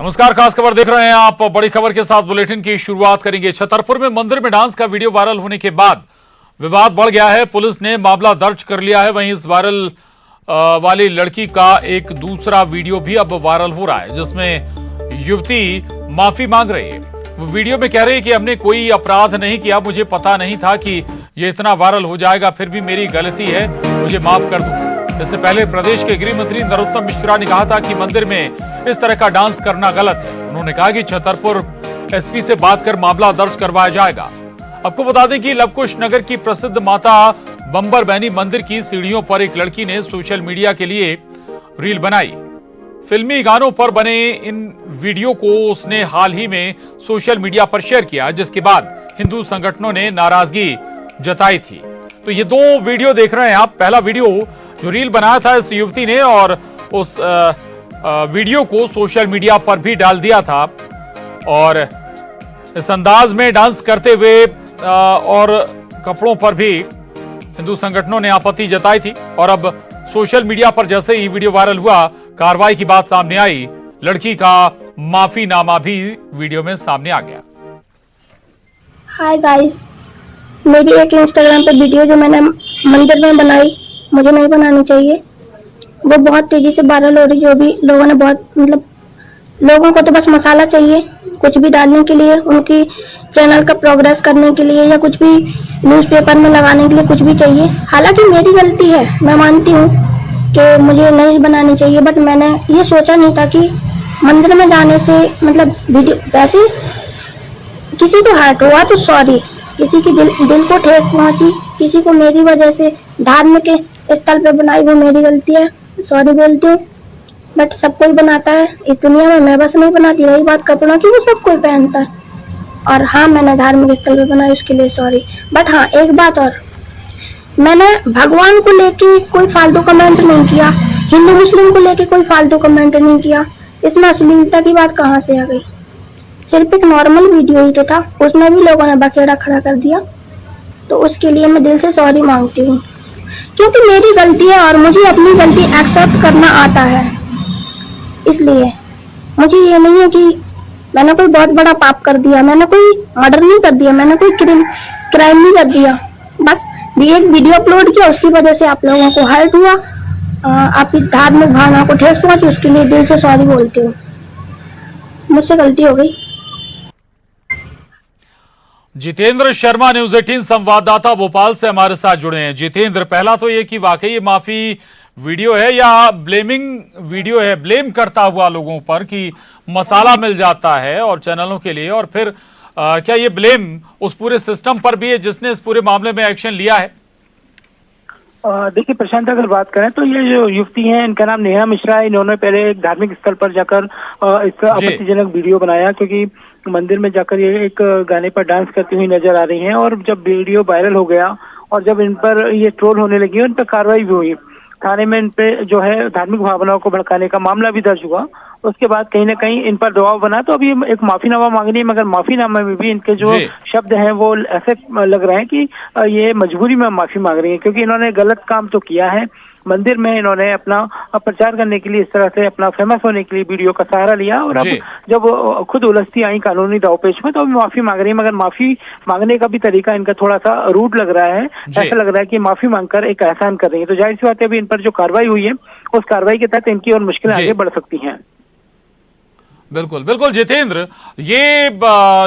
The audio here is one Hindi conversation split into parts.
नमस्कार, खास खबर देख रहे हैं आप। बड़ी खबर के साथ बुलेटिन की शुरुआत करेंगे। छतरपुर में मंदिर में डांस का वीडियो वायरल होने के बाद विवाद बढ़ गया है। पुलिस ने मामला दर्ज कर लिया है। वहीं इस वायरल वाली लड़की का एक दूसरा वीडियो भी अब वायरल हो रहा है, जिसमें युवती माफी मांग रही है। वो वीडियो में कह रही है कि हमने कोई अपराध नहीं किया, मुझे पता नहीं था कि ये इतना वायरल हो जाएगा, फिर भी मेरी गलती है, मुझे माफ कर दो। इससे पहले प्रदेश के गृह मंत्री नरोत्तम मिश्रा ने कहा था कि मंदिर में इस तरह का डांस करना गलत है। उन्होंने कहा कि छतरपुर एसपी से बात कर मामला दर्ज करवाया जाएगा। आपको बता दें कि लवकुश नगर की प्रसिद्ध माता बंबर बैनी मंदिर की सीढ़ियों पर एक लड़की ने सोशल मीडिया के लिए रील बनाई। फिल्मी गानों पर बने इन वीडियो को उसने हाल ही में सोशल मीडिया पर शेयर किया, जिसके बाद हिंदू संगठनों ने नाराजगी जताई थी। तो ये दो वीडियो देख रहे हैं आप। पहला वीडियो जो रील बनाया था इस युवती ने, और उस वीडियो को सोशल मीडिया पर भी डाल दिया था, और इस अंदाज में डांस करते हुए और कपड़ों पर भी हिंदू संगठनों ने आपत्ति जताई थी। और अब सोशल मीडिया पर जैसे ही वीडियो वायरल हुआ, कार्रवाई की बात सामने आई। लड़की का माफीनामा भी वीडियो में सामने आ गया। हाय गाइस, मेरी एक इंस्टाग्राम पे वीडियो जो मैंने मंदिर में बनाई, मुझे नहीं बनानी चाहिए, वो बहुत तेजी से वायरल हो रही। जो भी लोगों ने लोगों को तो बस मसाला चाहिए, कुछ भी डालने के लिए, उनकी चैनल का प्रोग्रेस करने के लिए, या कुछ भी न्यूज़पेपर में लगाने के लिए कुछ भी चाहिए। हालांकि मेरी गलती है, मैं मानती हूँ कि मुझे नहीं बनानी चाहिए, बट मैंने ये सोचा नहीं था कि मंदिर में जाने से वीडियो वैसे किसी को हर्ट हुआ तो सॉरी, किसी की दिल को ठेस पहुंची, किसी को मेरी वजह से धार्मिक स्थल पे बनाई, वो मेरी गलती है, सॉरी बोलती हूँ। बट सब कोई बनाता है इस दुनिया में, मैं बस नहीं बनाती। रही बात कपड़ों की, वो सब कोई पहनता है। और हाँ, मैंने धार्मिक स्थल पे बनाई, उसके लिए सॉरी। बट हाँ, एक बात और, मैंने भगवान को लेके कोई फालतू कमेंट नहीं किया, हिंदू मुस्लिम को लेके कोई फालतू कमेंट नहीं किया। इसमें अश्लीलता की बात कहाँ से आ गई? सिर्फ एक नॉर्मल वीडियो ही तो था, उसमें भी लोगों ने बखेड़ा खड़ा कर दिया। तो उसके लिए मैं दिल से सॉरी मांगती हूँ, क्योंकि मेरी गलती है और मुझे अपनी गलती एक्सेप्ट करना आता है। इसलिए मुझे ये नहीं है कि मैंने कोई बहुत बड़ा पाप कर दिया, मैंने कोई मर्डर नहीं कर दिया, मैंने कोई क्राइम नहीं कर दिया। बस एक वीडियो अपलोड किया, उसकी वजह से आप लोगों को हर्ट हुआ, आपकी धार्मिक भावना को ठेस पहुंची, उसके लिए दिल से सॉरी बोलती हूँ। मुझसे गलती हो गई। जितेंद्र शर्मा, न्यूज़ 18 संवाददाता भोपाल से हमारे साथ जुड़े हैं। जितेंद्र, पहला तो ये कि वाकई ये माफी वीडियो है या ब्लेमिंग वीडियो है, ब्लेम करता हुआ लोगों पर कि मसाला मिल जाता है और चैनलों के लिए, और फिर क्या ये ब्लेम उस पूरे सिस्टम पर भी है जिसने इस पूरे मामले में एक्शन लिया है? देखिए प्रशांत, अगर बात करें तो ये जो युवती हैं, इनका नाम नेहा मिश्रा है। इन्होंने पहले एक धार्मिक स्थल पर जाकर इसका आपत्तिजनक वीडियो बनाया, क्योंकि मंदिर में जाकर ये एक गाने पर डांस करती हुई नजर आ रही हैं। और जब वीडियो वायरल हो गया और जब इन पर ये ट्रोल होने लगी, उन पर कार्रवाई भी हुई। थाने में इन पे जो है धार्मिक भावनाओं को भड़काने का मामला भी दर्ज हुआ। उसके बाद कहीं ना कहीं इन पर दबाव बना, तो अभी एक माफीनामा मांगनी है। मगर माफीनामा में भी इनके जो शब्द हैं वो ऐसे लग रहे हैं कि ये मजबूरी में माफी मांग रही है, क्योंकि इन्होंने गलत काम तो किया है। मंदिर में इन्होंने अपना प्रचार करने के लिए, इस तरह से अपना फेमस होने के लिए वीडियो का सहारा लिया, और अब जब खुद उलझती आई कानूनी दावपेच में, तो अभी माफी मांग रही है। मगर माफी मांगने का भी तरीका इनका थोड़ा सा रूड लग रहा है। ऐसा लग रहा है कि माफी मांगकर एक एहसान कर रही है। तो जाहिर सी बात है, अभी इन पर जो कार्रवाई हुई है, उस कार्रवाई के तहत इनकी और मुश्किलें आगे बढ़ सकती हैं। बिल्कुल बिल्कुल जितेंद्र, ये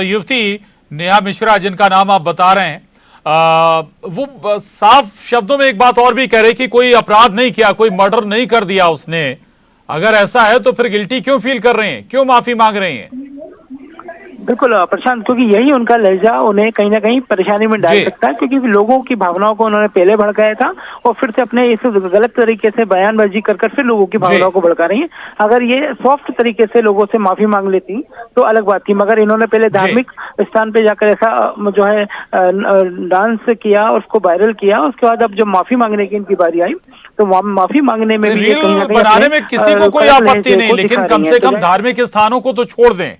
युवती नेहा मिश्रा जिनका नाम आप बता रहे हैं, वो साफ शब्दों में एक बात और भी कह रही कि कोई अपराध नहीं किया, कोई मर्डर नहीं कर दिया उसने। अगर ऐसा है तो फिर गिल्टी क्यों फील कर रहे हैं, क्यों माफी मांग रही हैं? बिल्कुल प्रशांत, क्योंकि यही उनका लहजा उन्हें कहीं ना कहीं परेशानी में डाल सकता है, क्योंकि लोगों की भावनाओं को उन्होंने पहले भड़काया था और फिर से अपने इस गलत तरीके से बयानबाजी कर फिर लोगों की भावनाओं को भड़का रही हैं। अगर ये सॉफ्ट तरीके से लोगों से माफी मांग लेती तो अलग बात थी, मगर इन्होंने पहले धार्मिक स्थान पे जाकर ऐसा जो है डांस किया, उसको वायरल किया। उसके बाद अब जब माफी मांगने की इनकी बारी आई, तो माफी मांगने में भी कहीं ना कहीं बनाने में किसी को कोई आपत्ति नहीं, लेकिन कम से कम धार्मिक स्थानों को तो छोड़ दें।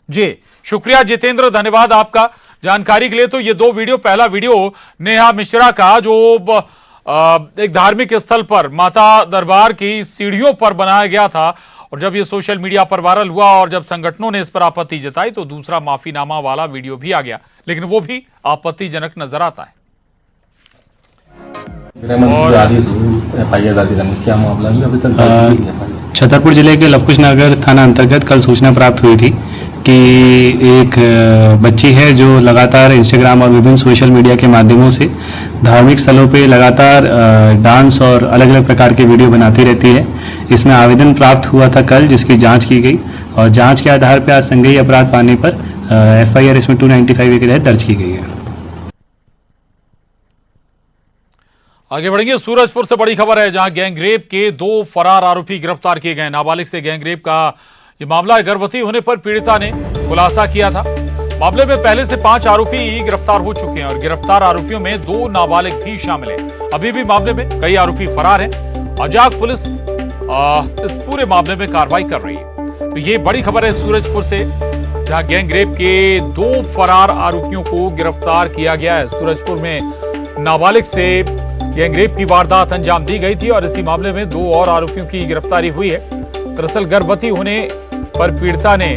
जी शुक्रिया जितेंद्र, धन्यवाद आपका जानकारी के लिए। तो ये दो वीडियो, पहला वीडियो नेहा मिश्रा का जो एक धार्मिक स्थल पर माता दरबार की सीढ़ियों पर बनाया गया था, और जब ये सोशल मीडिया पर वायरल हुआ और जब संगठनों ने इस पर आपत्ति जताई तो दूसरा माफीनामा वाला वीडियो भी आ गया, लेकिन वो भी आपत्तिजनक नजर आता है। छतरपुर जिले के लवकुश नगर थाना अंतर्गत कल सूचना प्राप्त हुई थी कि एक बच्ची है जो लगातार इंस्टाग्राम और विभिन्न सोशल मीडिया के माध्यमों से धार्मिक स्थलों पे लगातार डांस और अलग अलग प्रकार के वीडियो बनाती रहती है। इसमें आवेदन प्राप्त हुआ था कल, जिसकी जांच की गई और जांच के आधार पर आज संज्ञेय अपराध पाने पर FIR इसमें 295 के तहत दर्ज की गई है। आगे बढ़ेंगे। सूरजपुर से बड़ी खबर है, जहां गैंगरेप के 2 फरार आरोपी गिरफ्तार किए गए। नाबालिग से गैंगरेप का ये मामला है। गर्भवती होने पर पीड़िता ने खुलासा किया था। मामले में पहले से 5 आरोपी गिरफ्तार हो चुके हैं और गिरफ्तार आरोपियों में 2 नाबालिग भी शामिल हैं। अभी भी मामले में कई आरोपी फरार हैं। अजाक पुलिस इस पूरे मामले में कार्रवाई कर रही है। तो ये बड़ी खबर है सूरजपुर से, जहां गैंगरेप के 2 फरार आरोपियों को गिरफ्तार किया गया है। सूरजपुर में नाबालिग से गैंगरेप की वारदात अंजाम दी गई थी और इसी मामले में 2 और आरोपियों की गिरफ्तारी हुई है। दरअसल गर्भवती होने पर पीड़िता ने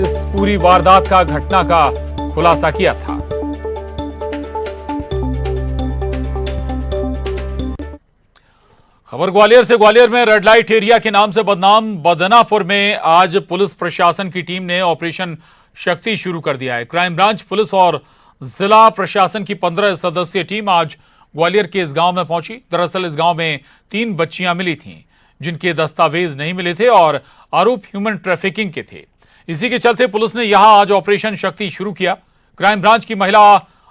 इस पूरी वारदात का, घटना का खुलासा किया था। खबर ग्वालियर से। ग्वालियर में रेड लाइट एरिया के नाम से बदनाम बदनापुर में आज पुलिस प्रशासन की टीम ने ऑपरेशन शक्ति शुरू कर दिया है। क्राइम ब्रांच पुलिस और जिला प्रशासन की 15 सदस्यीय टीम आज ग्वालियर के इस गांव में पहुंची। दरअसल इस गांव में 3 बच्चियां मिली थीं जिनके दस्तावेज नहीं मिले थे और आरोप ह्यूमन ट्रैफिकिंग के थे। इसी के चलते पुलिस ने यहां आज ऑपरेशन शक्ति शुरू किया। क्राइम ब्रांच की महिला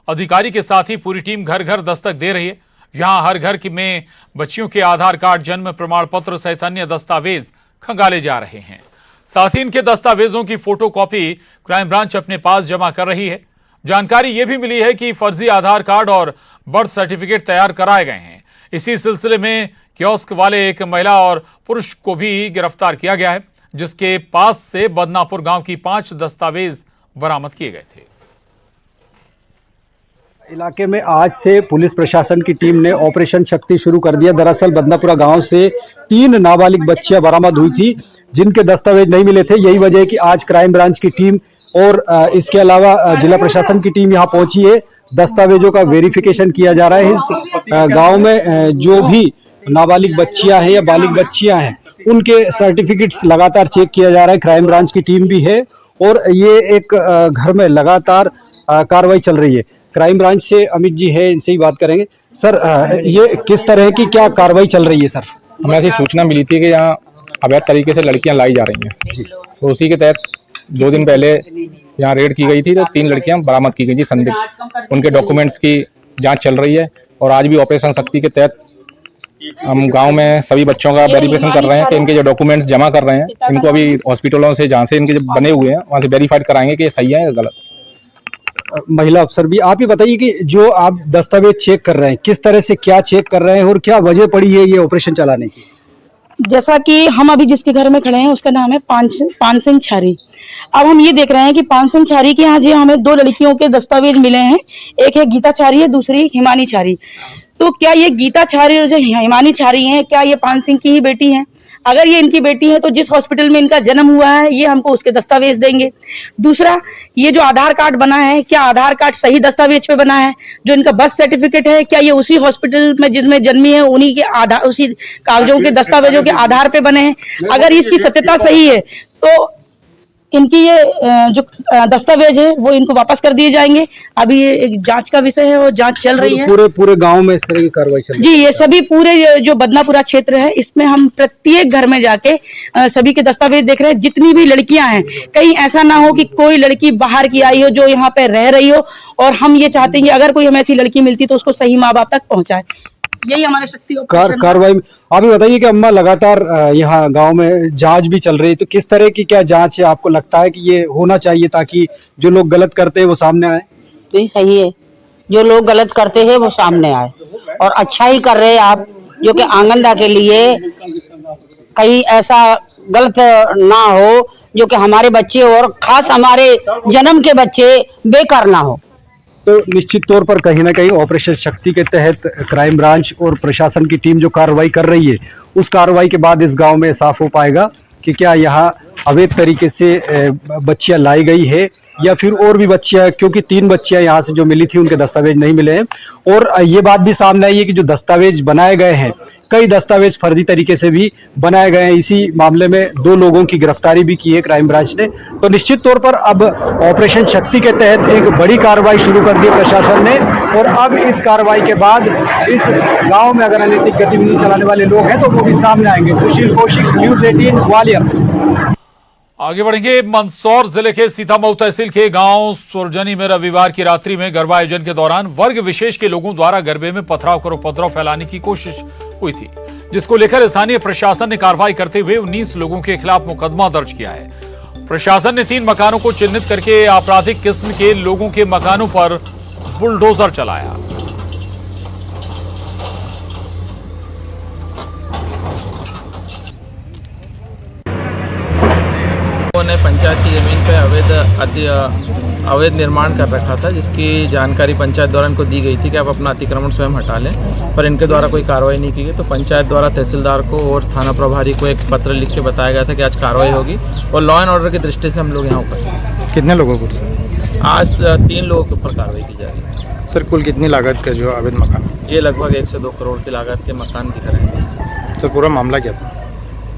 अधिकारी के साथ ही पूरी टीम घर घर दस्तक दे रही है। यहां हर घर में बच्चियों के आधार कार्ड, जन्म प्रमाण पत्र सहित अन्य दस्तावेज खंगाले जा रहे हैं। साथ ही इनके दस्तावेजों की फोटोकॉपी क्राइम ब्रांच अपने पास जमा कर रही है। जानकारी यह भी मिली है कि फर्जी आधार कार्ड और बर्थ सर्टिफिकेट तैयार कराए गए हैं। इसी सिलसिले में कियोस्क वाले एक महिला और पुरुष को भी गिरफ्तार किया गया है, जिसके पास से बदनापुर गांव की 5 दस्तावेज बरामद किए गए थे। इलाके में आज से पुलिस प्रशासन की टीम ने ऑपरेशन शक्ति शुरू कर दिया। दरअसल बदनापुरा गांव से 3 नाबालिग बच्चियां बरामद हुई थी जिनके दस्तावेज नहीं मिले थे। यही वजह है कि आज क्राइम ब्रांच की टीम और इसके अलावा जिला प्रशासन की टीम यहां पहुंची है। दस्तावेजों का वेरिफिकेशन किया जा रहा है। इस गांव में जो भी नाबालिग बच्चियां हैं या बालिग बच्चियां हैं उनके सर्टिफिकेट्स लगातार चेक किया जा रहा है। क्राइम ब्रांच की टीम भी है और ये एक घर में लगातार कार्रवाई चल रही है। क्राइम ब्रांच से अमित जी है, इनसे ही बात करेंगे। सर, ये किस तरह की क्या कार्रवाई चल रही है? सर, हमें ऐसी सूचना मिली थी कि यहाँ अवैध तरीके से लड़कियां लाई जा रही हैं, तो उसी के तहत 2 दिन पहले यहाँ रेड की गई थी तो 3 लड़कियां बरामद की गई थी संदिग्ध। उनके डॉक्यूमेंट्स की जांच चल रही है और आज भी ऑपरेशन शक्ति के तहत हम गांव में सभी बच्चों का वेरिफिकेशन कर रहे हैं कि इनके जो डॉक्यूमेंट्स जमा कर रहे हैं, इनको अभी हॉस्पिटलों से जहाँ से इनके जो बने हुए हैं वहाँ से वेरीफाइड कराएंगे कि ये सही है या गलत। महिला अफसर भी, आप ही बताइए कि जो आप दस्तावेज चेक कर रहे हैं, किस तरह से क्या चेक कर रहे हैं और क्या वजह पड़ी है ये ऑपरेशन चलाने की? जैसा कि हम अभी जिसके घर में खड़े हैं उसका नाम है पान सिंह छारी। अब हम ये देख रहे हैं कि पान सिंह छारी के यहाँ जो हमें 2 लड़कियों के दस्तावेज मिले हैं, एक है गीता छारी है, दूसरी हिमानी छारी। तो क्या ये गीता छारी और जो हिमानी छारी हैं, क्या ये पान सिंह की ही बेटी हैं? अगर ये इनकी बेटी है तो जिस हॉस्पिटल में इनका जन्म हुआ है ये हमको उसके दस्तावेज देंगे। दूसरा, ये जो आधार कार्ड बना है, क्या आधार कार्ड सही दस्तावेज पे बना है? जो इनका बर्थ सर्टिफिकेट है, क्या ये उसी हॉस्पिटल में जिसमें जन्मी है उन्हीं के आधार, उसी कागजों के दस्तावेजों के आधार पे बने हैं? अगर इसकी सत्यता सही है तो इनकी ये जो दस्तावेज है वो इनको वापस कर दिए जाएंगे। अभी ये एक जांच का विषय है और जांच चल रही है। पूरे गांव में इस तरह की कार्रवाई चल रही है? जी, ये सभी पूरे जो बदनापुरा क्षेत्र है इसमें हम प्रत्येक घर में जाके सभी के दस्तावेज देख रहे हैं। जितनी भी लड़कियां हैं, कहीं ऐसा ना हो कि कोई लड़की बाहर की आई हो जो यहाँ पे रह रही हो, और हम ये चाहते हैं कि अगर कोई हमें ऐसी लड़की मिलती तो उसको सही माँ बाप तक पहुंचाए। यही हमारे शक्ति कार्रवाई। आप ही बताइए कि अम्मा लगातार यहाँ गांव में जांच भी चल रही है, तो किस तरह की क्या जांच है आपको लगता है कि ये होना चाहिए ताकि जो लोग गलत करते हैं वो सामने आए? तो सही है, जो लोग गलत करते हैं वो सामने आए और अच्छा ही कर रहे हैं आप, जो कि आंगनदा के लिए कहीं ऐसा गलत ना हो जो कि हमारे बच्चे और खास हमारे जन्म के बच्चे बेकार ना हो। तो निश्चित तौर पर कहीं ना कहीं ऑपरेशन शक्ति के तहत क्राइम ब्रांच और प्रशासन की टीम जो कार्रवाई कर रही है, उस कार्रवाई के बाद इस गांव में साफ हो पाएगा कि क्या यहाँ अवैध तरीके से बच्चियां लाई गई है या फिर और भी बच्चियां, क्योंकि 3 बच्चियां यहाँ से जो मिली थी उनके दस्तावेज नहीं मिले हैं। और ये बात भी सामने आई है कि जो दस्तावेज बनाए गए हैं, कई दस्तावेज फर्जी तरीके से भी बनाए गए हैं। इसी मामले में 2 लोगों की गिरफ्तारी भी की है क्राइम ब्रांच ने। तो निश्चित तौर पर अब ऑपरेशन शक्ति के तहत एक बड़ी कार्रवाई शुरू कर दी प्रशासन ने, और अब इस कार्रवाई के बाद इस गांव में अगर अनैतिक गतिविधि चलाने वाले लोग हैं तो वो भी सामने आएंगे। सुशील कौशिक, न्यूज़ 18 ग्वालियर। आगे बढ़ेंगे। मंदसौर जिले के सीतामऊ तहसील के गांव सुरजनी में रविवार की रात्रि में गरबा आयोजन के दौरान वर्ग विशेष के लोगों द्वारा गरबे में पथराव कर उपद्रव फैलाने की कोशिश हुई थी, जिसको लेकर स्थानीय प्रशासन ने कार्रवाई करते हुए 19 लोगों के खिलाफ मुकदमा दर्ज किया है। प्रशासन ने 3 मकानों को चिन्हित करके आपराधिक किस्म के लोगों के मकानों पर बुलडोजर चलाया। ने पंचायत की जमीन पे अवैध निर्माण कर रखा था, जिसकी जानकारी पंचायत द्वारा इनको दी गई थी कि आप अपना अतिक्रमण स्वयं हटा लें, पर इनके द्वारा कोई कार्रवाई नहीं की गई। तो पंचायत द्वारा तहसीलदार को और थाना प्रभारी को एक पत्र लिख के बताया गया था कि आज कार्रवाई होगी, और लॉ एंड ऑर्डर की दृष्टि से हम लोग यहाँ उपस्थित हैं। कितने लोगों को? आज 3 लोगों के ऊपर कार्रवाई की जा रही है। सर, कुल कितनी लागत का जो अवैध मकान? ये लगभग 1 से 2 करोड़ की लागत के मकान दिख रहे हैं। सर, पूरा मामला क्या था?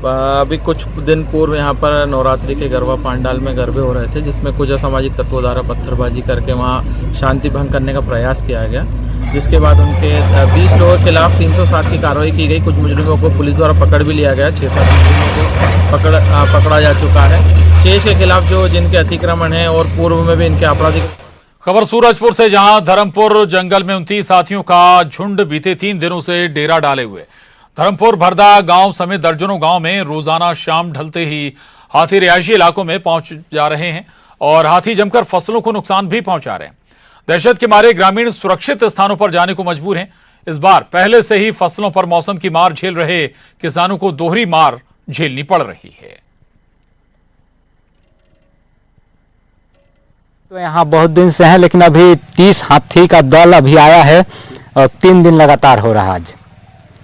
अभी कुछ दिन पूर्व यहाँ पर नवरात्रि के गरबा पांडाल में गरबे हो रहे थे, जिसमें कुछ असामाजिक तत्वों द्वारा पत्थरबाजी करके वहाँ शांति भंग करने का प्रयास किया गया, जिसके बाद उनके 20 लोगों के खिलाफ 307 की कार्रवाई की गई। कुछ मुजरिमों को पुलिस द्वारा पकड़ भी लिया गया। 6-7 मुजरिमों को पकड़ा जा चुका है। शेष के खिलाफ जो जिनके अतिक्रमण है और पूर्व में भी इनके आपराधिक। खबर सूरजपुर से, जहां धर्मपुर जंगल में 29 हाथियों का झुंड बीते 3 दिनों से डेरा डाले हुए। धर्मपुर भरदा गांव समेत दर्जनों गांव में रोजाना शाम ढलते ही हाथी रिहायशी इलाकों में पहुंच जा रहे हैं और हाथी जमकर फसलों को नुकसान भी पहुंचा रहे हैं। दहशत के मारे ग्रामीण सुरक्षित स्थानों पर जाने को मजबूर हैं। इस बार पहले से ही फसलों पर मौसम की मार झेल रहे किसानों को दोहरी मार झेलनी पड़ रही है। तो यहाँ बहुत दिन से है, लेकिन अभी 30 हाथी का दल अभी आया है और 3 दिन लगातार हो रहा आज।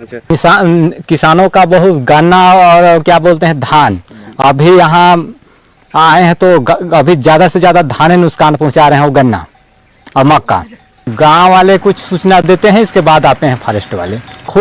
किसानों का बहुत गन्ना और क्या बोलते हैं धान, अभी यहाँ आए हैं तो अभी ज़्यादा से ज़्यादा धान नुकसान पहुँचा रहे हैं, वो गन्ना और मक्का। गांव वाले कुछ सूचना देते हैं, इसके बाद आते हैं फॉरेस्ट वाले।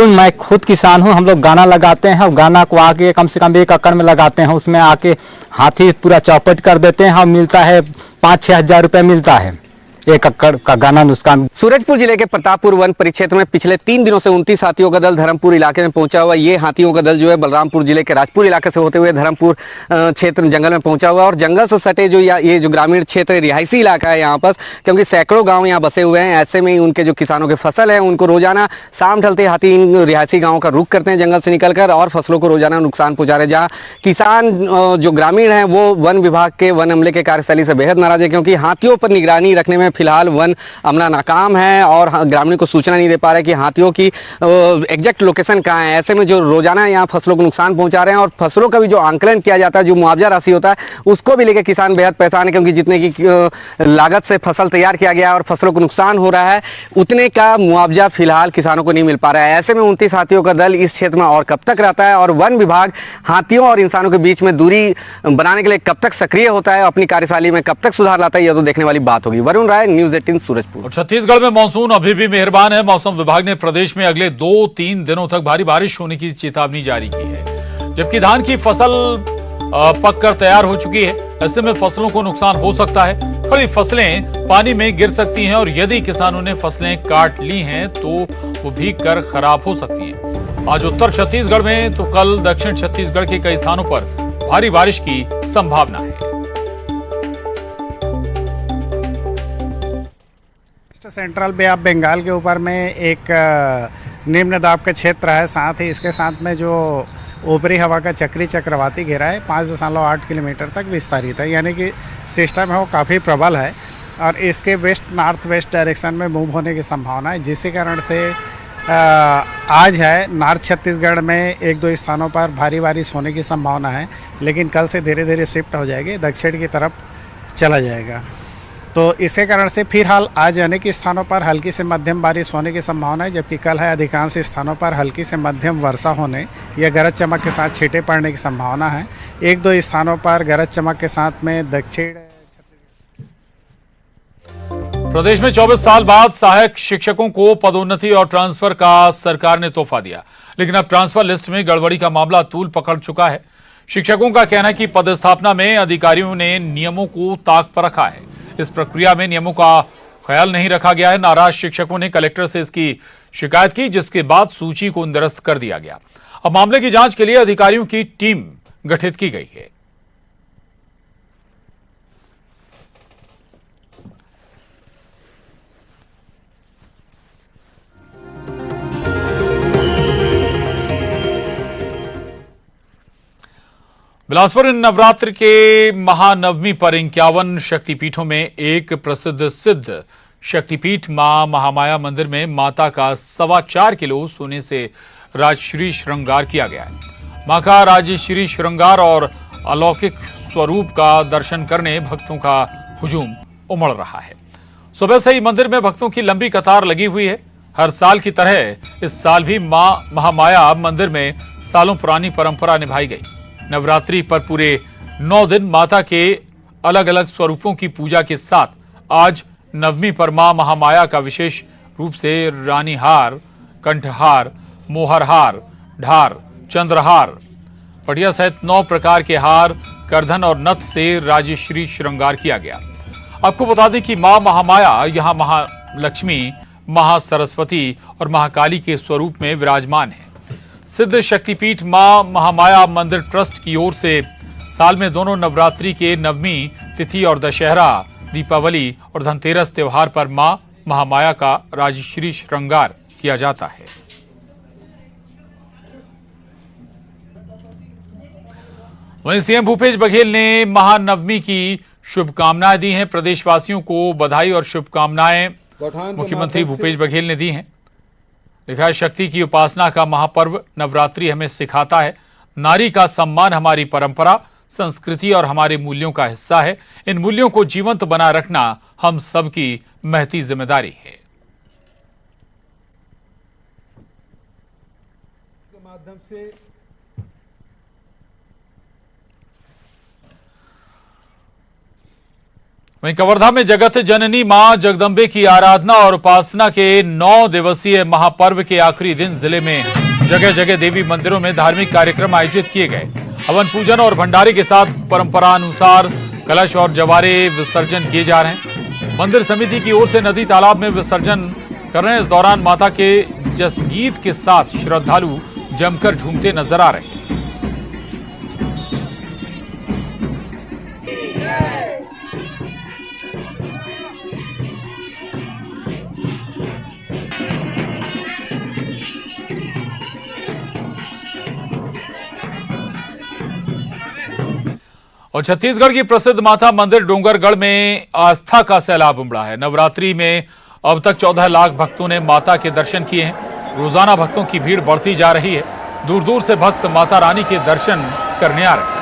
मैं खुद किसान हूँ, हम लोग गाना लगाते हैं और गाना को आके कम से कम 1 एकड़ में लगाते हैं, उसमें आके हाथी पूरा चौपट कर देते हैं और मिलता है 5-6 हज़ार रुपये मिलता है 1 एकड़ का गाना नुकसान। सूरजपुर जिले के प्रतापपुर वन परिक्षेत्र में पिछले 3 दिनों से 29 हाथियों का दल धर्मपुर इलाके में पहुंचा हुआ। ये हाथियों का दल जो है बलरामपुर जिले के राजपुर इलाके से होते हुए धर्मपुर क्षेत्र जंगल में पहुंचा हुआ और जंगल से सटे जो ये जो ग्रामीण क्षेत्र रिहायशी इलाका है यहाँ पर, क्योंकि सैकड़ों गाँव यहाँ बसे हुए हैं। ऐसे में ही उनके जो किसानों के फसल है उनको रोजाना शाम ढलते हाथी इन रिहायशी गाँव का रुख करते हैं जंगल से निकलकर और फसलों को रोजाना नुकसान पहुंचा रहे। जहाँ किसान जो ग्रामीण है वो वन विभाग के वन अमले के कार्यशैली से बेहद नाराज है, क्योंकि हाथियों पर निगरानी रखने में फिलहाल वन अमला नाकाम है और ग्रामीण को सूचना नहीं दे पा रहे कि हाथियों की एग्जैक्ट लोकेशन कहाँ है। ऐसे में जो रोजाना यहाँ फसलों को नुकसान पहुंचा रहे हैं और फसलों का भी जो आंकलन किया जाता है, जो मुआवजा राशि होता है, उसको भी लेकर किसान बेहद परेशान है, क्योंकि जितने की लागत से फसल तैयार किया गया और फसलों को नुकसान हो रहा है, उतने का मुआवजा फिलहाल किसानों को नहीं मिल पा रहा है। ऐसे में 29 हाथियों का दल इस क्षेत्र में और कब तक रहता है और वन विभाग हाथियों और इंसानों के बीच में दूरी बनाने के लिए कब तक सक्रिय होता है, अपनी कार्यशैली में कब तक सुधार लाता है, यह तो देखने वाली बात होगी। वरुण राय, न्यूज़ 18 सूरजपुर। छत्तीसगढ़ में मानसून अभी भी मेहरबान है। मौसम विभाग ने प्रदेश में अगले 2-3 दिनों तक भारी बारिश होने की चेतावनी जारी की है, जबकि धान की फसल पककर तैयार हो चुकी है। ऐसे में फसलों को नुकसान हो सकता है। खड़ी फसलें पानी में गिर सकती हैं और यदि किसानों ने फसलें काट ली हैं तो वो भीग कर खराब हो सकती हैं। आज उत्तर छत्तीसगढ़ में तो कल दक्षिण छत्तीसगढ़ के कई स्थानों पर भारी बारिश की संभावना है। सेंट्रल बे ऑफ बंगाल के ऊपर में एक निम्न दाब का क्षेत्र है, साथ ही इसके साथ में जो ऊपरी हवा का चक्री चक्रवाती घेरा है 5.8 किलोमीटर तक विस्तारित है, यानी कि सिस्टम है वो काफ़ी प्रबल है और इसके वेस्ट नॉर्थ वेस्ट डायरेक्शन में मूव होने की संभावना है, जिसके कारण से आज है नॉर्थ छत्तीसगढ़ में 1-2 स्थानों पर भारी बारिश होने की संभावना है, लेकिन कल से धीरे धीरे शिफ्ट हो जाएगी, दक्षिण की तरफ चला जाएगा। तो इसके कारण से फिलहाल आज अनेक स्थानों पर हल्की से मध्यम बारिश होने की संभावना है, जबकि कल है अधिकांश स्थानों पर हल्की से मध्यम वर्षा होने या गरज चमक के साथ छींटे पड़ने की संभावना है। एक दो स्थानों पर गरज चमक के साथ में दक्षिण। प्रदेश में 24 साल बाद सहायक शिक्षकों को पदोन्नति और ट्रांसफर का सरकार ने तोहफा दिया, लेकिन अब ट्रांसफर लिस्ट में गड़बड़ी का मामला तूल पकड़ चुका है। शिक्षकों का कहना है कि पदस्थापना में अधिकारियों ने नियमों को ताक पर रखा है। इस प्रक्रिया में नियमों का ख्याल नहीं रखा गया है। नाराज शिक्षकों ने कलेक्टर से इसकी शिकायत की, जिसके बाद सूची को निरस्त कर दिया गया। अब मामले की जांच के लिए अधिकारियों की टीम गठित की गई है। बिलासपुर नवरात्र के महानवमी पर 51 शक्तिपीठों में एक प्रसिद्ध सिद्ध शक्तिपीठ मां महामाया मंदिर में माता का 4.25 किलो सोने से राजश्री श्रृंगार किया गया है। मां का राजश्री श्रृंगार और अलौकिक स्वरूप का दर्शन करने भक्तों का हुजूम उमड़ रहा है। सुबह से ही मंदिर में भक्तों की लंबी कतार लगी हुई है। हर साल की तरह इस साल भी मां महामाया मंदिर में सालों पुरानी परंपरा निभाई गई। नवरात्रि पर पूरे 9 दिन माता के अलग अलग स्वरूपों की पूजा के साथ आज नवमी पर मां महामाया का विशेष रूप से रानीहार, कंठहार, मोहरहार, ढार, चंद्रहार, पटिया सहित 9 प्रकार के हार, करधन और नथ से राजश्री श्रृंगार किया गया। आपको बता दें कि मां महामाया यहां महालक्ष्मी, महासरस्वती और महाकाली के स्वरूप में विराजमान है। सिद्ध शक्तिपीठ मां महामाया मंदिर ट्रस्ट की ओर से साल में दोनों नवरात्रि के नवमी तिथि और दशहरा, दीपावली और धनतेरस त्योहार पर मां महामाया का राजश्री श्रृंगार किया जाता है। वहीं सीएम भूपेश बघेल ने महानवमी की शुभकामनाएं दी हैं। प्रदेशवासियों को बधाई और शुभकामनाएं मुख्यमंत्री भूपेश बघेल ने दी हैं। लिखा है, शक्ति की उपासना का महापर्व नवरात्रि हमें सिखाता है नारी का सम्मान हमारी परंपरा, संस्कृति और हमारे मूल्यों का हिस्सा है। इन मूल्यों को जीवंत बनाए रखना हम सबकी महती जिम्मेदारी है। माध्यम से वहीं कवर्धा में जगत जननी मां जगदम्बे की आराधना और उपासना के 9 दिवसीय महापर्व के आखिरी दिन जिले में जगह जगह देवी मंदिरों में धार्मिक कार्यक्रम आयोजित किए गए। हवन पूजन और भंडारे के साथ परंपरानुसार कलश और जवारे विसर्जन किए जा रहे हैं। मंदिर समिति की ओर से नदी तालाब में विसर्जन कर रहे हैं। इस दौरान माता के जसगीत के साथ श्रद्धालु जमकर झूमते नजर आ रहे हैं। और छत्तीसगढ़ की प्रसिद्ध माता मंदिर डोंगरगढ़ में आस्था का सैलाब उमड़ा है। नवरात्रि में अब तक 14 लाख भक्तों ने माता के दर्शन किए हैं। रोजाना भक्तों की भीड़ बढ़ती जा रही है। दूर दूर से भक्त माता रानी के दर्शन करने आ रहे हैं।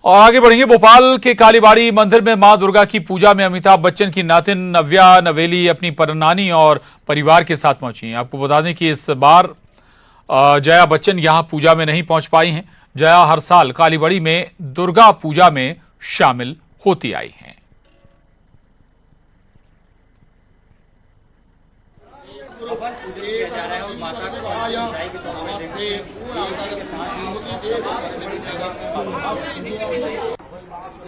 और आगे बढ़ेंगे। भोपाल के कालीबाड़ी मंदिर में मां दुर्गा की पूजा में अमिताभ बच्चन की नातिन नव्या नवेली अपनी परनानी और परिवार के साथ पहुंची हैं। आपको बता दें कि इस बार जया बच्चन यहां पूजा में नहीं पहुंच पाई हैं। जया हर साल कालीबाड़ी में दुर्गा पूजा में शामिल होती आई हैं।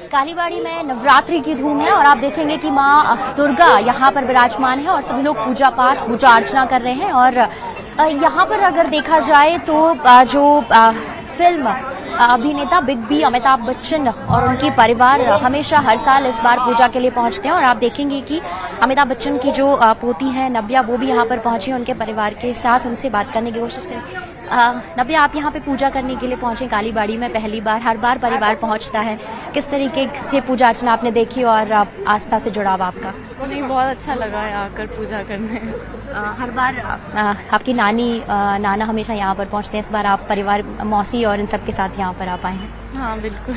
कालीबाड़ी में नवरात्रि की धूम है और आप देखेंगे कि मां दुर्गा यहाँ पर विराजमान है और सभी लोग पूजा पाठ पूजा अर्चना कर रहे हैं। और यहाँ पर अगर देखा जाए तो जो फिल्म अभिनेता बिग बी अमिताभ बच्चन और उनकी परिवार हमेशा हर साल इस बार पूजा के लिए पहुंचते हैं। और आप देखेंगे कि अमिताभ बच्चन की जो पोती है नव्या, वो भी यहाँ पर पहुंची है उनके परिवार के साथ। उनसे बात करने की कोशिश करें। नव्य, आप यहाँ पे पूजा करने के लिए पहुंचे कालीबाड़ी में पहली बार, हर बार परिवार पहुंचता है, किस तरीके से पूजा अर्चना आपने देखी और आस्था से जुड़ाव आपका? नहीं, बहुत अच्छा लगा है आकर पूजा करने। हर बार आपकी नाना हमेशा यहाँ पर पहुंचते हैं, इस बार आप परिवार मौसी और इन सब के साथ यहाँ पर आ पाए हैं? हाँ बिल्कुल।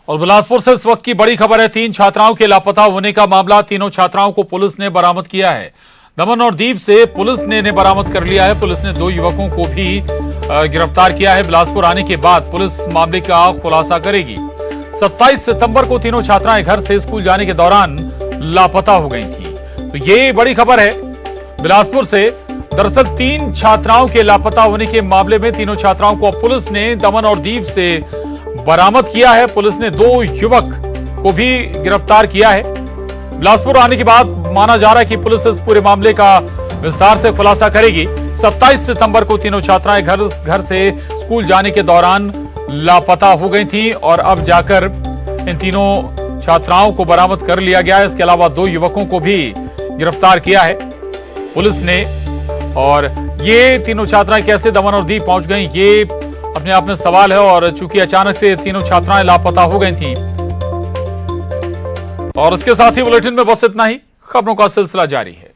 और बिलासपुर से इस वक्त की बड़ी खबर है, 3 छात्राओं के लापता होने का मामला। तीनों छात्राओं को पुलिस ने बरामद किया है। दमन और दीव से पुलिस ने इन्हें बरामद कर लिया है। पुलिस ने 2 युवकों को भी गिरफ्तार किया है। बिलासपुर आने के बाद पुलिस मामले का खुलासा करेगी। 27 सितंबर को तीनों छात्राएं घर से स्कूल जाने के दौरान लापता हो गई थी। तो ये बड़ी खबर है बिलासपुर से। दरअसल 3 छात्राओं के लापता होने के मामले में तीनों छात्राओं को पुलिस ने दमन और दीव से बरामद किया है। पुलिस ने 2 युवक को भी गिरफ्तार किया है। बिलासपुर आने के बाद माना जा रहा है कि पुलिस इस पूरे मामले का विस्तार से खुलासा करेगी। 27 सितंबर को तीनों छात्राएं घर से स्कूल जाने के दौरान लापता हो गई थी और अब जाकर इन तीनों छात्राओं को बरामद कर लिया गया है। इसके अलावा 2 युवकों को भी गिरफ्तार किया है पुलिस ने। और ये तीनों छात्राएं कैसे दमन और दीव पहुंच गई, ये अपने आप में सवाल है। और चूंकि अचानक से तीनों छात्राएं लापता हो गई थीं। और इसके साथ ही बुलेटिन में बस इतना ही। खबरों का सिलसिला जारी है।